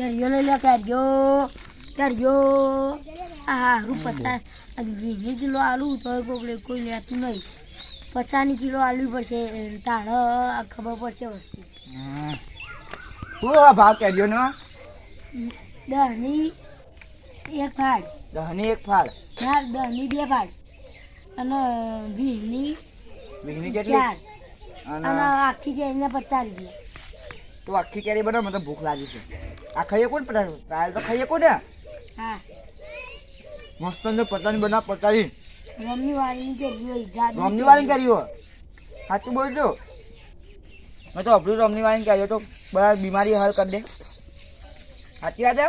કેરીઓ લઈ લે કેરીઓ હા રૂ 50 20 કિલો આલુ તો કોઈ લેતું નહીં 50 કિલો આલુ પડશે તારે ખબર પડશે વસ્તુ શું ભાવ કેરીઓનો 10 ની એક ફાળ 10 ની એક ફાળ ના 10 ની બે ફાળ અને 20 ની કેટલી અને આખી કેરીને 50 રૂપિયા તો આખી કેરી બનાવ મને ભૂખ લાગી છે આ ખાઈએ કોણ ટ્રાયલ તો ખાઈએ કોણ ને હા મસ્ત ને પચાની બનાવ પચાની રમની વાળીની કેરી હોય જાદુ રમની વાળી કેરી હોય સાચું બોલજો મેં તો અભરું રમની વાળી કેરી તો બરાબર બીમારી હલ કરી દે સાચી વાત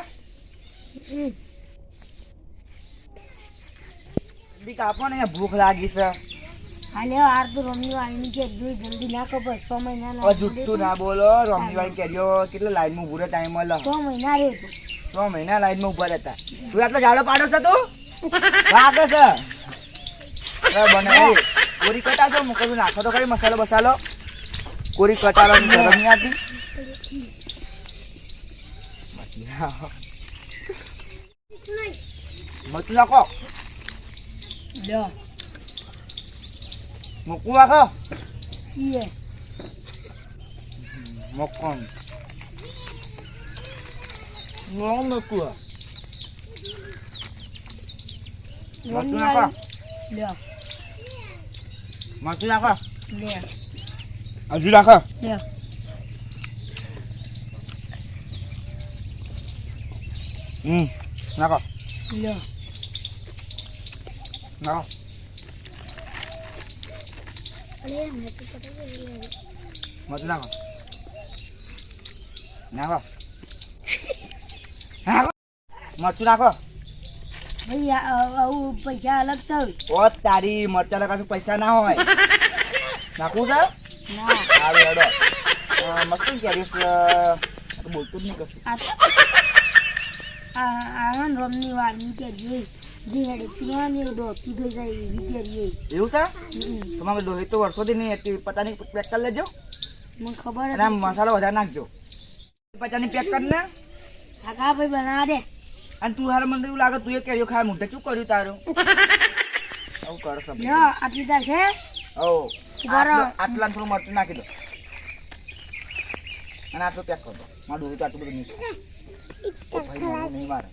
છે કાપો ને ભૂખ લાગી છે હાલે આર તો રમની વાળીની કેરી જલ્દી ના કપો 6 મહિના ના જુઠ્ઠું ના બોલો રમની વાળી કેરીઓ કેટલા લાઈનમાં ઉભો ટાઈમ મળે 6 મહિના રહ્યો તો 6 મહિના લાઈનમાં ઉભા રહેતા તું આટલો જાડો પાડો છે તું લાગે છે બનાવી કોરી કટાશો મૂકું નાખો તો ખરી મસાલો બસાલો કોરી કટાળવાની શરમ નહીં આવતી મરચું નાખો મૂકવું નાખો મક્કમ મૂકવું મરચું નાખો મરચું નાખો હજુ નાખો નાખો નાખો મરચું નાખો નાખો નાખો મરચું નાખો ભાઈ આવું પૈસા અલગ તો ઓ તારી મરચા લગાવશું પૈસા ના હોય નાખવું છે ના સારું હેડો મસ્ત કેરીસ બોલતું જ નહીં કશું આ રમની વાળની કેરી જે હેડે પીવાની દોડતું થઈ જાય એવી કેરી એવું છે તમારે દોહી તો વર્ષોથી નહીં હતી પચાની પેક કરી લેજો મને ખબર અને મસાલો વધારે નાખજો પચાની પેક કરી ને કાકા ભાઈ બનાવા દે અને તું હારે મને એવું લાગે તું એ કેરીઓ ખાય મોઢે શું કર્યું તારું આવું કર સબ આટલી તાર છે આટલા થોડું મરચું નાખી દો અને આટલું પેક કરી દો મારું દોહી તો આટલું બધું નહીં મારે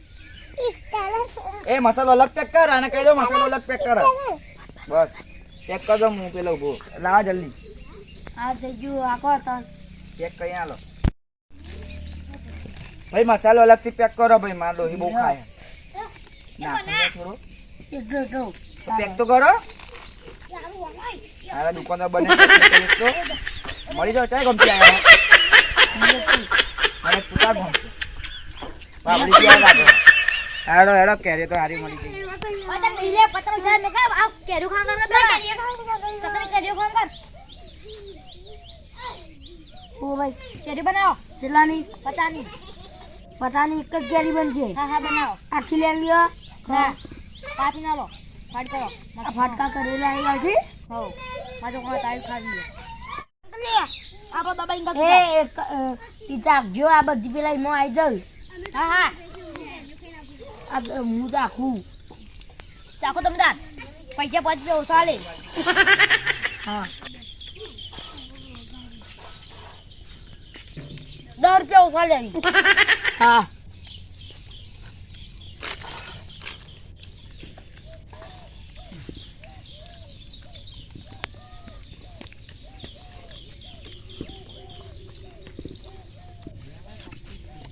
એ મસાલો અલગ પેક કર અને કહી દો મસાલો અલગ પેક કર બસ પેક કર દો હું પેલો ઉભો લાવા જલ્દી આ થઈ ગયું આખો પેક કરી આલો ભાઈ મસાલો અલગથી પેક કરો ભાઈ મારો દોહી બહુ ખાય ના થોડો એટલો પેક તો કરો આ દુકાનદાર બને તો મળી જાવ ચાય ગમતી આવ્યા મને પૂછા ગમતું બાબડી ક્યાં લાગે હેડો હેડો કેરી તો હારી મળી ગઈ ઓ ભાઈ કેરી બનાવો કેટલાની 50 ની એક જ કેરી બનશે હા બનાવો આખી લઈ લ્યો હા કાપી ના લો ફાટકા કરો ફાટકા કરેલા આવ્યા છે હો માજો કોણ તાઈ ખાવી લે આપણો દબાઈ ગયો એ ચાકજો આ બધી પેલા એમાં આવી જાવ હા આ હું ચાખું ચાખો તમે તાર પૈસા પહોંચી જાવ ચાલે હા 10 રૂપિયા ઉભા લેવી હા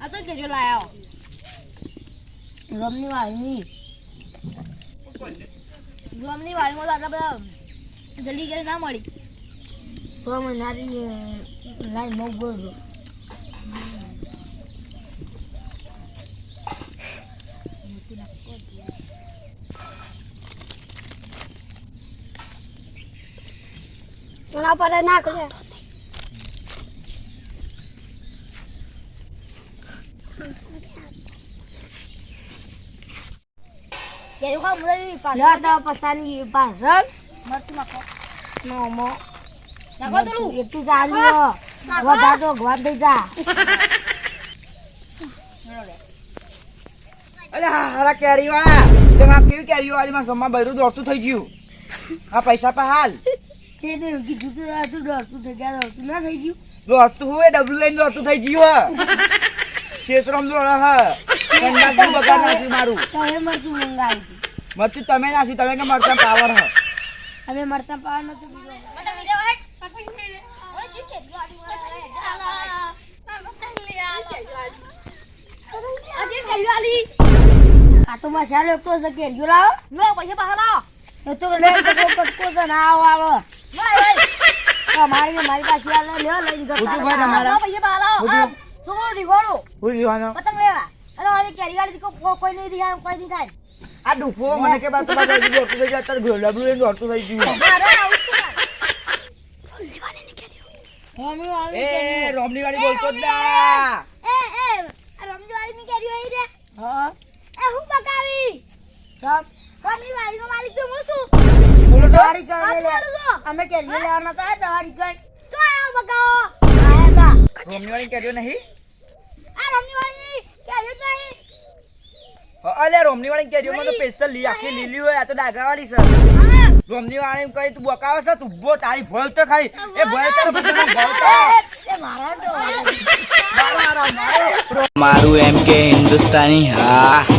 આ તો કેજો લાયો રમની વાળીમાં તો આટલા બધા જલ્દી કરી ના મળી 100 મહિનાની લાઈન મગ બોલો ના પડે નાખ લે કેવું ખા મુરલી પાછળ લા પસાની પાછળ મત નાખો નો મો નાખો તળું એટલું ચાલ્યો વધાર તો ગવા દઈ જા અરે હારા કેરી વાળા તમે આ કેવી કેરી વાળીમાં સમા બૈરું દોડતું થઈ ગયું આ પૈસા પર હાલ તે કીધું તો દોડતું થઈ ગયા દોડતું ના થઈ ગયું દોડતું હોય ડબલું લઈને દોડતું થઈ ગયું ક્ષેત્રમાં દોડ હ કંડાકું બગાડ નાખ્યું મારું તમે મરચું મંગાવી મરચું તમે નાસી તમે કે મરચાં પાવર હ અમે મરચાં પાવા નતું આ તો મસાલો એકલો છે કેરીઓ લાવો પૈસા પાછા લાવો એ તો લે કટકો છે ના આવો મારી પાસે આલે લ્યો લઈને જતા ઉઠું ભાઈ તમારા પૈસા પાછા લાવો છોકરો દીવાળો હું દીવાનો પતંગ લેવા અને ઓલી કેરી વાળી કોઈ નહીં દીવા કોઈ નહીં થાય આ ડૂફો મને કે બાત બાત દોડતું થઈ ગયા અત્યારે ડબલું લઈને દોડતું થઈ ગયું એ રોમની વાળી બોલતો જ ના રમજવાળી કેરી હોય રે હા એ હું બકાવી સબ રમની વાળીનો માલિક તો હું છું બોલો તો તારી ગણ લે અમે કેરી લેવાના હતા તારી ગણ તો આયો બકાવો આયા તા રોમની વાળી કેરીઓ નહીં આ રમની વાળી કેરી નહીં અલે રોમની વાળી કેરીઓમાં તો સ્પેશિયલ આખી લીલી હોય આ તો ડાઘા વાળી છે રોમની વાળી કઈ તું બકાવે છે તું ઉભો તારી ભોલ તો ખાઈ એ ભોલ તારો બધાનો ભોલ તો એ મારા તો મારો મારું એમ કે હિન્દુસ્તાની હા